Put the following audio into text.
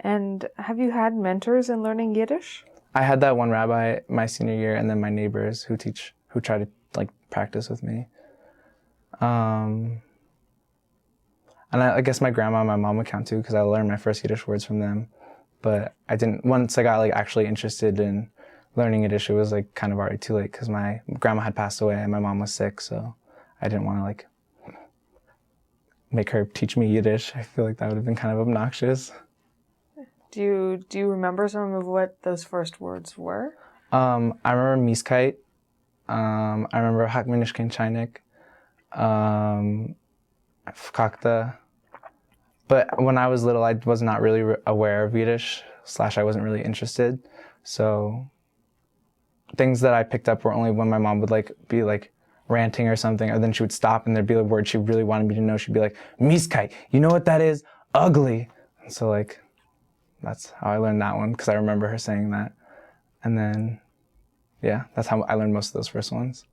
And have you had mentors in learning Yiddish? I had that one rabbi my senior year, and then my neighbors who try to like practice with me. And I guess my grandma and my mom would count too, because I learned my first Yiddish words from them. But I didn't, once I got like actually interested in learning Yiddish, it was like kind of already too late, because my grandma had passed away and my mom was sick, so I didn't want to like make her teach me Yiddish. I feel like that would have been kind of obnoxious. Do you remember some of what those first words were? I remember Mieskeit. I remember Hak mir nicht kein Chainik. Fakta. But when I was little, I was not really aware of Yiddish, / I wasn't really interested. So things that I picked up were only when my mom would like be like ranting or something, or then she would stop and there'd be a word she really wanted me to know. She'd be like, Mieskeit, you know what that is? Ugly. And so like, that's how I learned that one, because I remember her saying that. And then, yeah, that's how I learned most of those first ones.